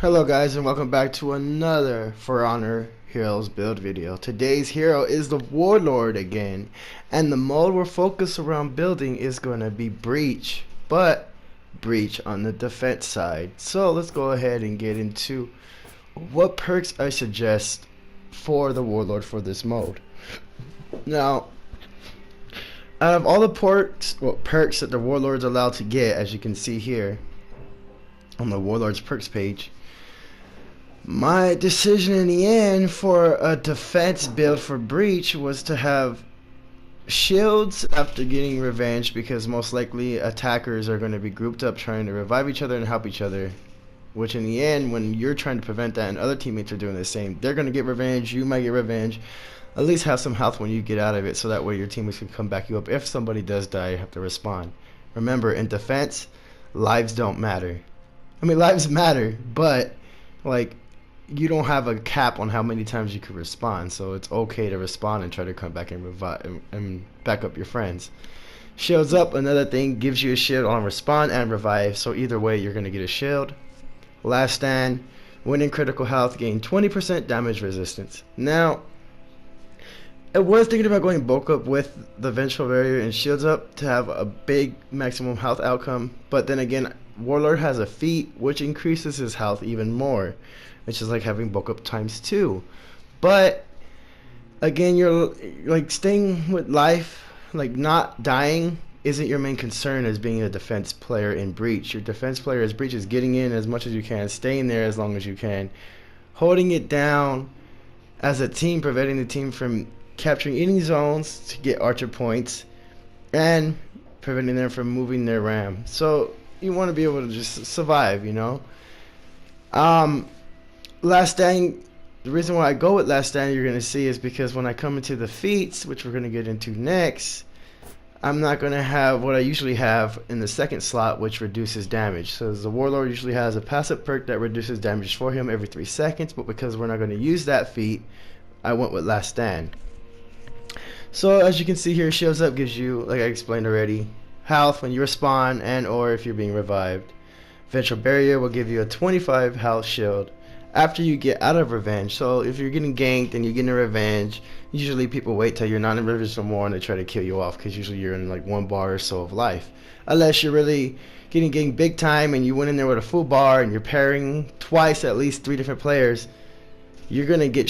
Hello guys, and welcome back to another For Honor Heroes build video. Today's hero is the Warlord again, and the mode we're focused around building is going to be Breach, but Breach on the defense side. So let's go ahead and get into what perks I suggest for the Warlord for this mode. Now, out of all the perks that the Warlord's allowed to get, as you can see here on the Warlord's perks page, my decision in the end for a defense build for Breach was to have shields after getting revenge, because most likely attackers are going to be grouped up trying to revive each other and help each other, which in the end, when you're trying to prevent that and other teammates are doing the same, they're going to get revenge, you might get revenge. At least have some health when you get out of it, so that way your teammates can come back you up. If somebody does die, you have to respond. Remember, in defense, lives don't matter. I mean, lives matter, but like, you don't have a cap on how many times you can respond, so it's okay to respond and try to come back and revive and back up your friends. Shields up, another thing, gives you a shield on respond and revive, so either way you're going to get a shield. Last stand, winning critical health, gain 20% damage resistance. Now, I was thinking about going bulk up with the vengeful barrier and shields up to have a big maximum health outcome, but then again, Warlord has a feat which increases his health even more, which is like having bulk up ×2. But again, you're like staying with life, like not dying isn't your main concern as being a defense player in Breach. Your defense player as Breach is getting in as much as you can, staying there as long as you can, holding it down as a team, preventing the team from capturing any zones to get archer points, and preventing them from moving their ram. So you want to be able to just survive, you know. Last stand, the reason why I go with last stand, you're going to see, is because when I come into the feats, which we're going to get into next, I'm not going to have what I usually have in the second slot, which reduces damage. So the Warlord usually has a passive perk that reduces damage for him every 3 seconds, but because we're not going to use that feat, I went with last stand. So as you can see here, shields up gives you, like I explained already, health when you respawn and or if you're being revived. Vengeful barrier will give you a 25 health shield after you get out of revenge. So if you're getting ganked and you're getting a revenge, usually people wait till you're not in revenge no more and they try to kill you off, because usually you're in like 1 bar or so of life. Unless you're really getting ganked big time and you went in there with a full bar and you're pairing twice, at least 3 different players, you're gonna get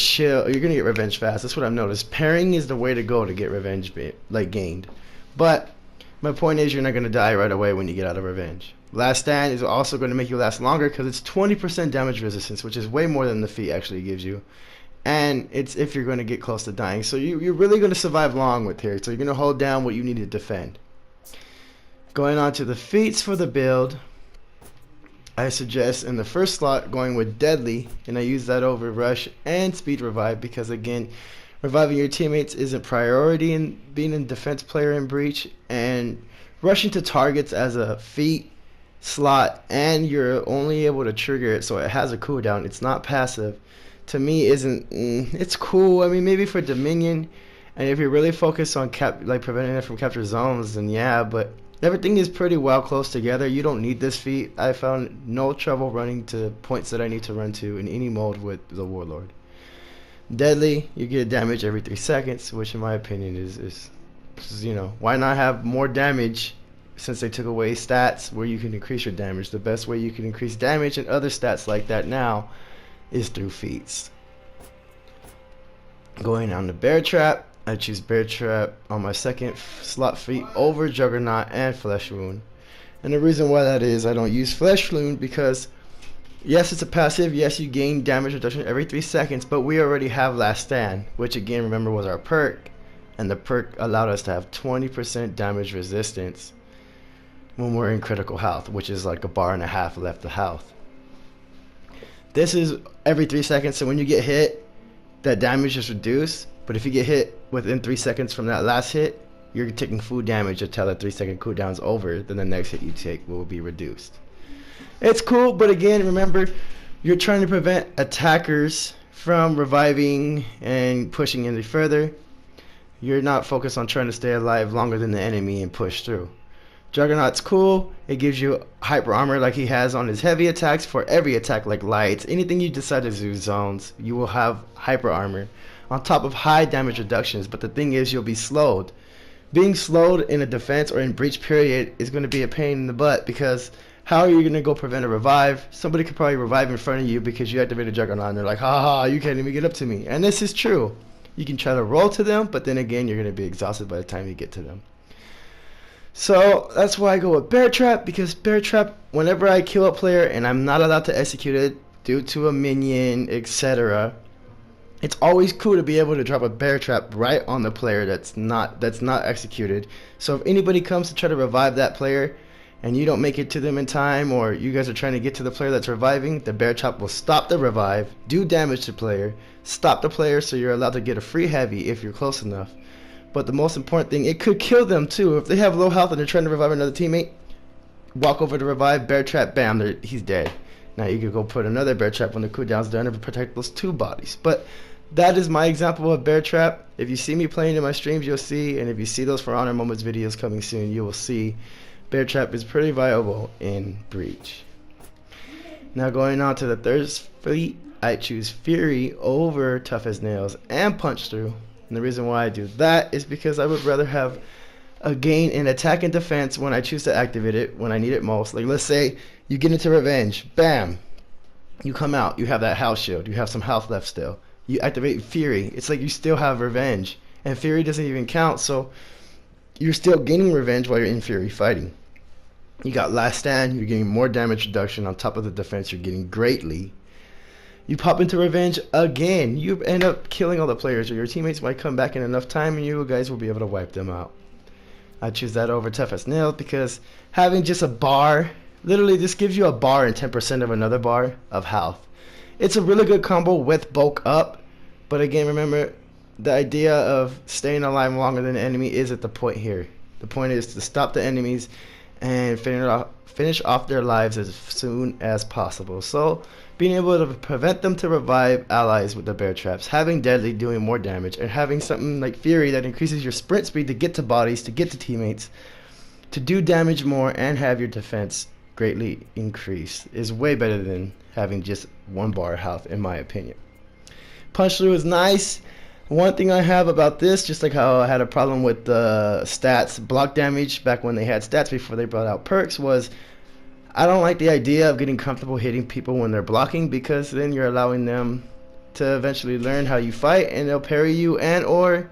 revenge fast. That's what I've noticed. Pairing is the way to go to get revenge gained. But my point is, you're not gonna die right away when you get out of revenge. Last stand is also going to make you last longer because it's 20% damage resistance, which is way more than the feat actually gives you. And it's if you're going to get close to dying. So you're really going to survive long with here. So you're going to hold down what you need to defend. Going on to the feats for the build, I suggest in the first slot going with Deadly, and I use that over Rush and Speed Revive because, again, reviving your teammates is a priority in being a defense player in Breach, and rushing to targets as a feat slot, and you're only able to trigger it so it has a cooldown, it's not passive, to me isn't it's cool. I mean, maybe for Dominion, and if you're really focused on preventing it from capture zones, then yeah, but everything is pretty well close together. You don't need this feat. I found no trouble running to points that I need to run to in any mode with the Warlord. Deadly, you get damage every 3 seconds, which in my opinion is you know, why not have more damage? Since they took away stats where you can increase your damage, the best way you can increase damage and other stats like that now is through feats. Going on to Bear Trap, I choose Bear Trap on my second slot feat over Juggernaut and Flesh Wound. And the reason why that is, I don't use Flesh Wound because yes, it's a passive, yes, you gain damage reduction every 3 seconds, but we already have Last Stand, which again, remember, was our perk, and the perk allowed us to have 20% damage resistance when we're in critical health, which is like 1.5 bars left of health. This is every 3 seconds, so when you get hit, that damage is reduced, but if you get hit within 3 seconds from that last hit, you're taking full damage until the 3-second cooldown is over, then the next hit you take will be reduced. It's cool, but again, remember, you're trying to prevent attackers from reviving and pushing any further. You're not focused on trying to stay alive longer than the enemy and push through. Juggernaut's cool. It gives you hyper armor like he has on his heavy attacks for every attack, like lights. Anything you decide to do zones, you will have hyper armor on top of high damage reductions. But the thing is, you'll be slowed. Being slowed in a defense or in breach period is going to be a pain in the butt, because how are you going to go prevent a revive? Somebody could probably revive in front of you because you activated Juggernaut and they're like, haha, you can't even get up to me. And this is true. You can try to roll to them, but then again, you're going to be exhausted by the time you get to them. So that's why I go with Bear Trap, because Bear Trap, whenever I kill a player and I'm not allowed to execute it due to a minion, etc., it's always cool to be able to drop a Bear Trap right on the player that's not executed. So if anybody comes to try to revive that player and you don't make it to them in time, or you guys are trying to get to the player that's reviving, the Bear Trap will stop the revive, do damage to the player, stop the player, so you're allowed to get a free heavy if you're close enough. But the most important thing, it could kill them too. If they have low health and they're trying to revive another teammate, walk over to revive, Bear Trap, bam, he's dead. Now you could go put another Bear Trap when the cooldown's done and protect those two bodies. But that is my example of Bear Trap. If you see me playing in my streams, you'll see, and if you see those For Honor Moments videos coming soon, you will see Bear Trap is pretty viable in Breach. Now going on to the third feat, I choose Fury over Tough as Nails and Punch Through. And the reason why I do that is because I would rather have a gain in attack and defense when I choose to activate it, when I need it most. Like, let's say you get into Revenge, bam, you come out, you have that health shield, you have some health left still. You activate Fury, it's like you still have Revenge, and Fury doesn't even count, so you're still gaining Revenge while you're in Fury fighting. You got Last Stand, you're getting more damage reduction on top of the defense you're getting greatly. You pop into Revenge again, you end up killing all the players, or your teammates might come back in enough time and you guys will be able to wipe them out. I choose that over Tough as Nails because having just a bar, literally this gives you a bar and 10% of another bar of health. It's a really good combo with bulk up, but again, remember, the idea of staying alive longer than the enemy isn't the point here. The point is to stop the enemies and finish off their lives as soon as possible. So being able to prevent them to revive allies with the Bear Traps, having Deadly doing more damage, and having something like Fury that increases your sprint speed to get to bodies, to get to teammates, to do damage more and have your defense greatly increased is way better than having just one bar of health, in my opinion. Punch Through is nice. One thing I have about this, just like how I had a problem with the stats, block damage back when they had stats before they brought out perks, was I don't like the idea of getting comfortable hitting people when they're blocking, because then you're allowing them to eventually learn how you fight and they'll parry you, and or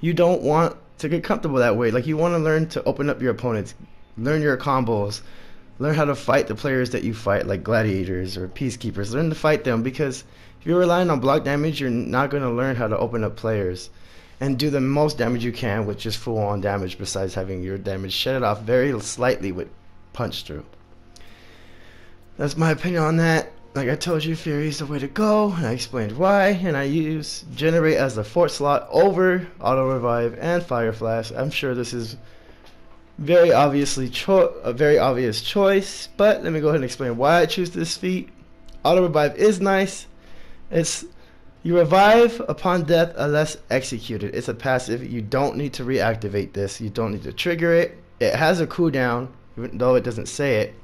you don't want to get comfortable that way. Like, you want to learn to open up your opponents, learn your combos, learn how to fight the players that you fight, like gladiators or peacekeepers. Learn to fight them, because if you're relying on block damage, you're not going to learn how to open up players and do the most damage you can with just full on damage, besides having your damage shed off very slightly with Punch Through. That's my opinion on that. Like I told you, Fury is the way to go, and I explained why, and I use Generate as the fourth slot over Auto Revive and Fire Flash. I'm sure this is very obviously a very obvious choice, but let me go ahead and explain why I choose this feat. Auto Revive is nice. It's you revive upon death unless executed. It's a passive. You don't need to reactivate this. You don't need to trigger it. It has a cooldown, even though it doesn't say it.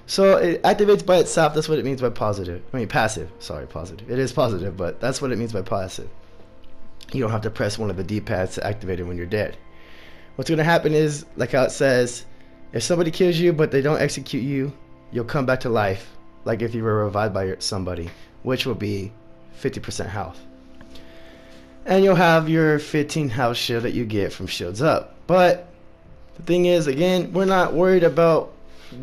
So it activates by itself. That's what it means by passive. Sorry, positive. It is positive, but that's what it means by passive. You don't have to press one of the D-pads to activate it when you're dead. What's going to happen is, like how it says, if somebody kills you but they don't execute you, you'll come back to life, like if you were revived by somebody, which will be 50% health. And you'll have your 15 health shield that you get from shields up. But the thing is, again, we're not worried about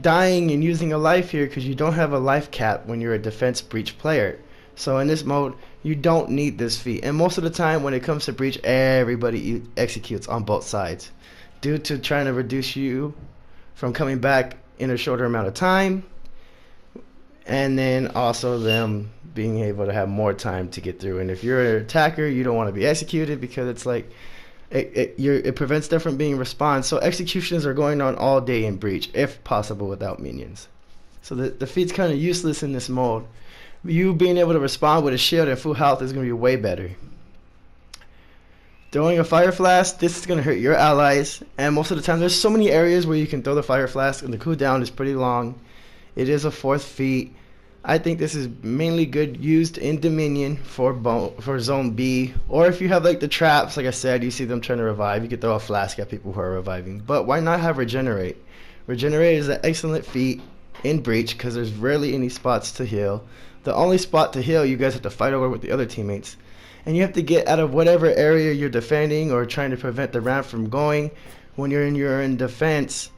dying and using a life here, because you don't have a life cap when you're a defense breach player. So in this mode, you don't need this feat. And most of the time when it comes to breach, everybody executes on both sides, due to trying to reduce you from coming back in a shorter amount of time, and then also them being able to have more time to get through. And if you're an attacker, you don't want to be executed, because it's like it prevents them from being respawned. So executions are going on all day in breach, if possible without minions. So the feat's kind of useless in this mode. You being able to respond with a shield and full health is going to be way better. Throwing a fire flask, this is going to hurt your allies, and most of the time there's so many areas where you can throw the fire flask and the cooldown is pretty long. It is a 4th feat. I think this is mainly good used in Dominion for Zone B, or if you have like the traps, like I said, you see them trying to revive, you could throw a flask at people who are reviving. But why not have Regenerate? Regenerate is an excellent feat in Breach because there's rarely any spots to heal. The only spot to heal you guys have to fight over with the other teammates. And you have to get out of whatever area you're defending or trying to prevent the ramp from going when you're in defense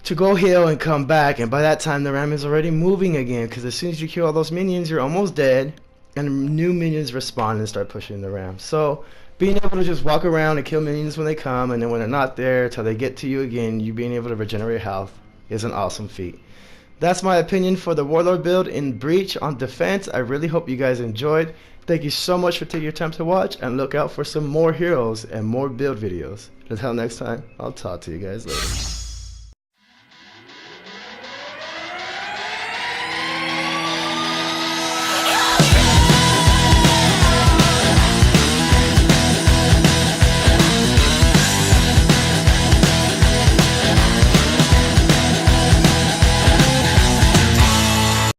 to go heal and come back, and by that time the ram is already moving again, because as soon as you kill all those minions you're almost dead and new minions respawn and start pushing the ram. So being able to just walk around and kill minions when they come, and then when they're not there till they get to you again, you being able to regenerate health is an awesome feat. That's my opinion for the Warlord build in Breach on defense. I really hope you guys enjoyed. Thank you so much for taking your time to watch, and look out for some more heroes and more build videos. Until next time, I'll talk to you guys later.